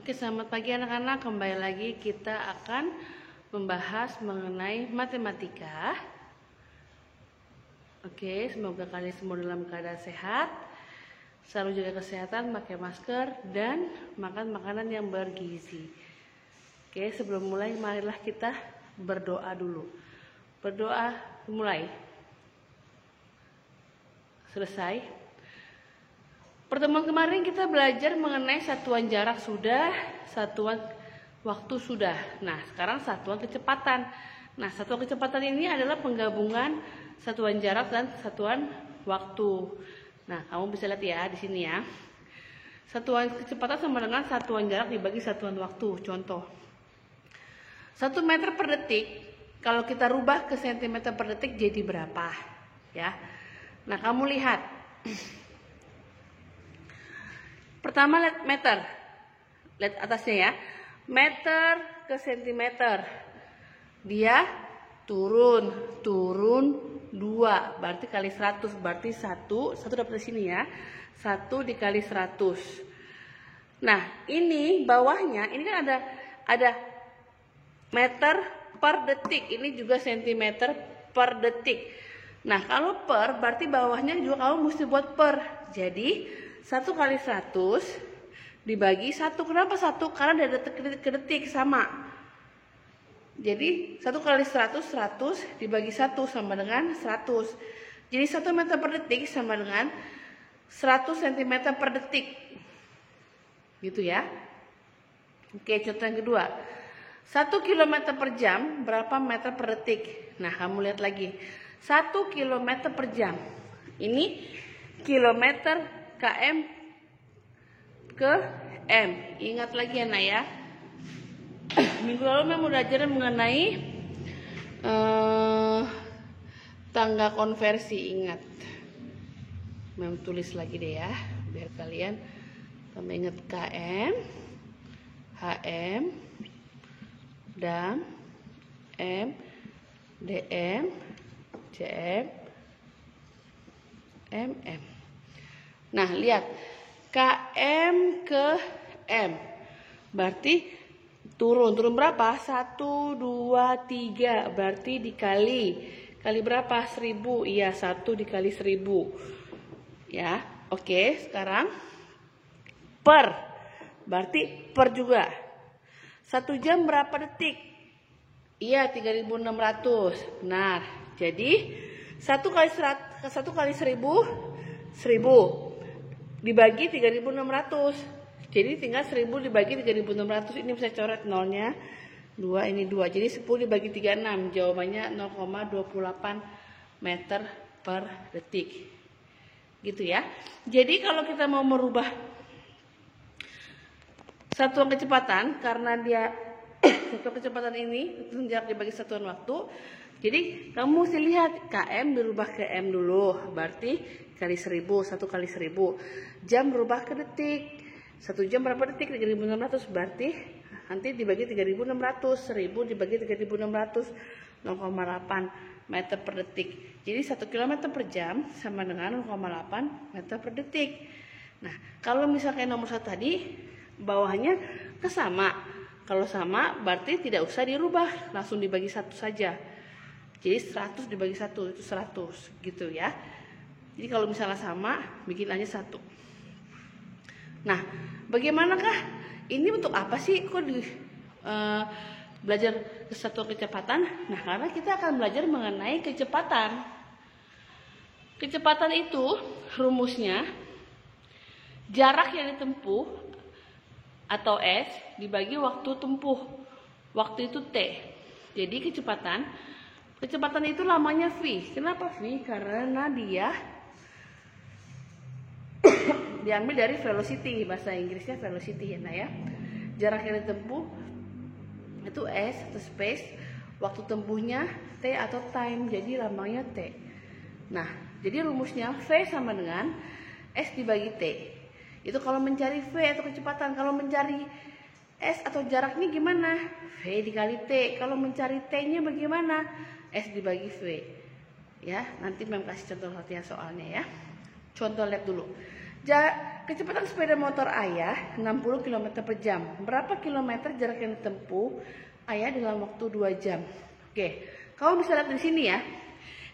Oke, selamat pagi anak-anak. Kembali lagi kita akan membahas mengenai matematika. Oke, semoga kalian semua dalam keadaan sehat, selalu jaga kesehatan, pakai masker, dan makan makanan yang bergizi. Oke, sebelum mulai, marilah kita berdoa dulu. Berdoa, mulai. Selesai. Pertemuan kemarin kita belajar mengenai satuan jarak sudah, satuan waktu sudah. Nah, sekarang satuan kecepatan. Nah, satuan kecepatan ini adalah penggabungan satuan jarak dan satuan waktu. Nah, kamu bisa lihat ya di sini ya. Satuan kecepatan sama dengan satuan jarak dibagi satuan waktu. Contoh. 1 meter per detik, kalau kita rubah ke sentimeter per detik jadi berapa? Ya. Nah, kamu lihat. Pertama lihat meter. Lihat atasnya ya. Meter ke sentimeter. Dia turun 2, berarti kali 100, berarti 1 dapat di sini ya. 1 dikali 100. Nah, ini bawahnya, ini kan ada meter per detik. Ini juga sentimeter per detik. Nah, kalau per berarti bawahnya juga kamu mesti buat per. Jadi 1 kali 100 dibagi 1. Kenapa 1? Karena dari detik ke detik sama. Jadi 1 kali 100 dibagi 1 sama dengan 100. Jadi 1 meter per detik sama dengan 100 cm per detik. Gitu ya. Oke, contoh yang kedua. 1 km per jam berapa meter per detik? Nah, kamu lihat lagi. 1 km per jam. Ini kilometer km ke m. Ingat lagi ya, Nak ya. Minggu lalu memang belajar mengenai tangga konversi. Ingat. Mem tulis lagi deh ya, biar kalian ingat km, hm, dam, m, dm, cm, mm. Nah, lihat. KM ke M. Berarti turun berapa? 1, 2, 3. Berarti dikali. Kali berapa? 1000. Iya, 1 dikali 1000. Ya, oke. Sekarang per. Berarti per juga. 1 jam berapa detik? Iya, 3600. Benar. Jadi 1 kali 1000 dibagi 3600. Jadi tinggal 1000 dibagi 3600. Ini bisa coret nolnya 2, ini 2. Jadi 10 dibagi 36. Jawabannya 0,28 meter per detik. Gitu ya. Jadi kalau kita mau merubah satuan kecepatan, karena dia satuan kecepatan ini jarak dibagi satuan waktu. Jadi kamu mesti lihat km berubah ke m dulu, berarti kali 1000, 1 kali 1000. Jam berubah ke detik, 1 jam berapa detik? 3600, berarti nanti dibagi 3600, 1000 dibagi 3600, 0,8 meter per detik. Jadi 1 km per jam sama dengan 0,8 meter per detik. Nah, kalau misalkan nomor 1 tadi, bawahnya kesama. Kalau sama berarti tidak usah dirubah, langsung dibagi 1 saja. Jadi 100 dibagi 1 itu 100 gitu ya. Jadi kalau misalnya sama, bikin aja 1. Nah, bagaimanakah ini untuk apa sih kok belajar satuan kecepatan? Nah, karena kita akan belajar mengenai kecepatan. Kecepatan itu rumusnya jarak yang ditempuh atau S dibagi waktu tempuh. Waktu itu T. Jadi kecepatan itu lamanya V. Kenapa V? Karena dia diambil dari velocity, bahasa Inggrisnya velocity ya, Nah ya. Jarak yang ditempuh itu S atau space, waktu tempuhnya T atau time, jadi lambangnya T. Nah, jadi rumusnya V sama dengan S dibagi T. Itu kalau mencari V atau kecepatan. Kalau mencari S atau jaraknya gimana? V dikali T. Kalau mencari T-nya bagaimana? S dibagi V. Ya, nanti Mem kasih contoh latihan soalnya ya. Contoh lihat dulu. kecepatan sepeda motor ayah 60 km per jam. Berapa kilometer jarak yang ditempuh ayah dalam waktu 2 jam? Oke, kamu bisa lihat di sini ya.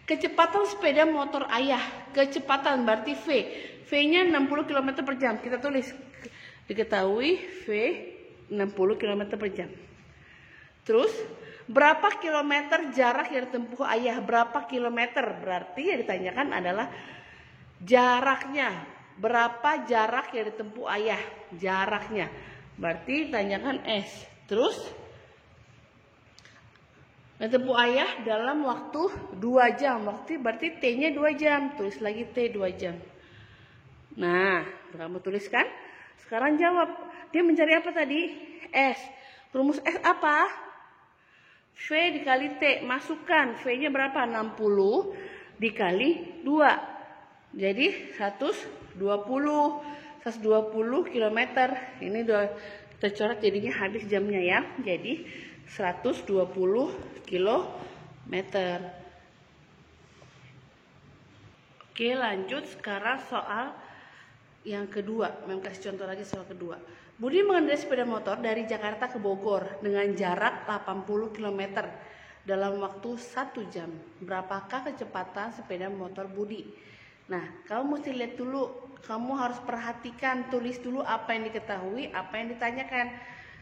Kecepatan sepeda motor ayah, kecepatan berarti V. V-nya 60 km per jam. Kita tulis, diketahui V 60 km per jam. Terus, berapa kilometer jarak yang ditempuh ayah? Berapa kilometer? Berarti yang ditanyakan adalah jaraknya. Berapa jarak yang ditempuh ayah? Jaraknya. Berarti ditanyakan S. Terus, ditempuh ayah dalam waktu 2 jam. Berarti T-nya 2 jam. Tulis lagi T 2 jam. Nah, kamu tuliskan. Sekarang jawab. Dia mencari apa tadi? S. Rumus S apa? V dikali T, masukkan V-nya berapa? 60 dikali 2. Jadi 120 km. Ini udah kita coret jadinya habis jamnya ya. Jadi 120 km. Oke, lanjut sekarang soal yang kedua. Mem kasih contoh lagi soal kedua. Budi mengendarai sepeda motor dari Jakarta ke Bogor dengan jarak 80 km dalam waktu 1 jam. Berapakah kecepatan sepeda motor Budi? Nah, kamu mesti lihat dulu. Kamu harus perhatikan, tulis dulu apa yang diketahui, apa yang ditanyakan.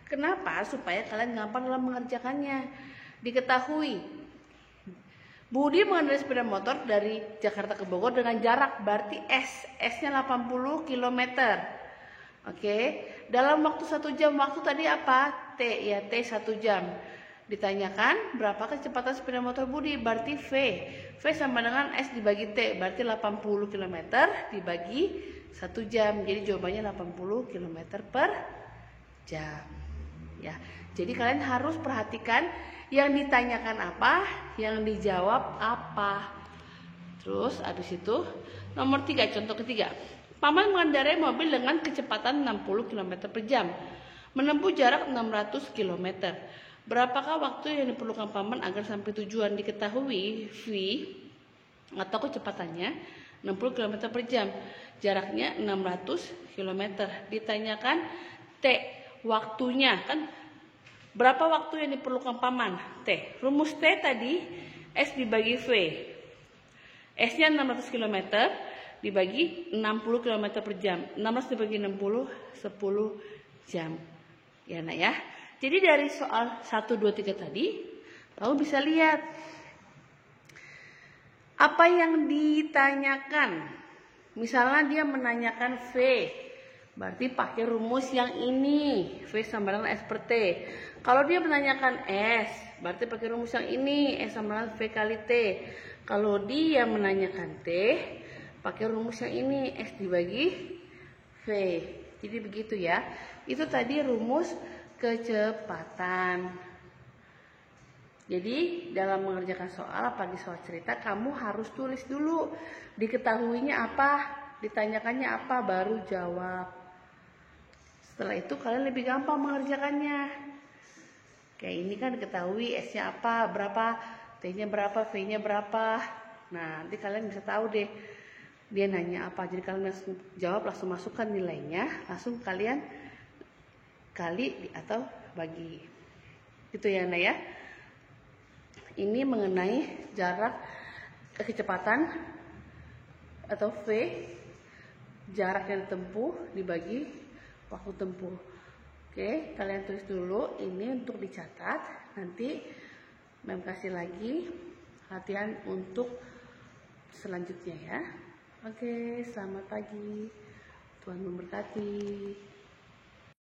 Kenapa? Supaya kalian gampang dalam mengerjakannya. Diketahui, Budi mengendarai sepeda motor dari Jakarta ke Bogor dengan jarak, berarti S-nya 80 km. Oke, dalam waktu 1 jam. Waktu tadi apa? T, ya T 1 jam. Ditanyakan berapa kecepatan sepeda motor Budi, berarti V. V sama dengan S dibagi T, berarti 80 km dibagi 1 jam. Jadi jawabannya 80 km per jam. Ya, jadi kalian harus perhatikan yang ditanyakan apa, yang dijawab apa. Terus habis itu nomor 3, contoh ketiga. Paman mengendarai mobil dengan kecepatan 60 km per jam, menempuh jarak 600 km. Berapakah waktu yang diperlukan paman agar sampai tujuan? Diketahui V atau kecepatannya 60 km per jam, jaraknya 600 km. Ditanyakan T, waktunya kan berapa waktu yang diperlukan paman? T. Rumus T tadi S dibagi V. S-nya 600 km dibagi 60 km per jam. 600 dibagi 60, 10 jam. Ya nak ya. Jadi dari soal 1, 2, 3 tadi, kamu bisa lihat apa yang ditanyakan. Misalnya dia menanyakan V, berarti pakai rumus yang ini. V sama dengan S per T. Kalau dia menanyakan S, berarti pakai rumus yang ini. S sama dengan V kali T. Kalau dia menanyakan T, pakai rumus yang ini. S dibagi V. Jadi begitu ya. Itu tadi rumus kecepatan. Jadi dalam mengerjakan soal, apalagi soal cerita, kamu harus tulis dulu. Diketahuinya apa, ditanyakannya apa, baru jawab. Setelah itu kalian lebih gampang mengerjakannya. Kayak ini kan diketahui S-nya apa, berapa, T-nya berapa, V-nya berapa. Nah, nanti kalian bisa tahu deh dia nanya apa. Jadi kalian langsung jawab, langsung masukkan nilainya, langsung kalian kali atau bagi. Gitu ya, Nah ya. Ini mengenai jarak kecepatan atau V, jarak yang ditempuh dibagi waktu tempuh. Oke, kalian tulis dulu ini untuk dicatat. Nanti Mem kasih lagi latihan untuk selanjutnya ya. Oke, selamat pagi. Tuhan memberkati.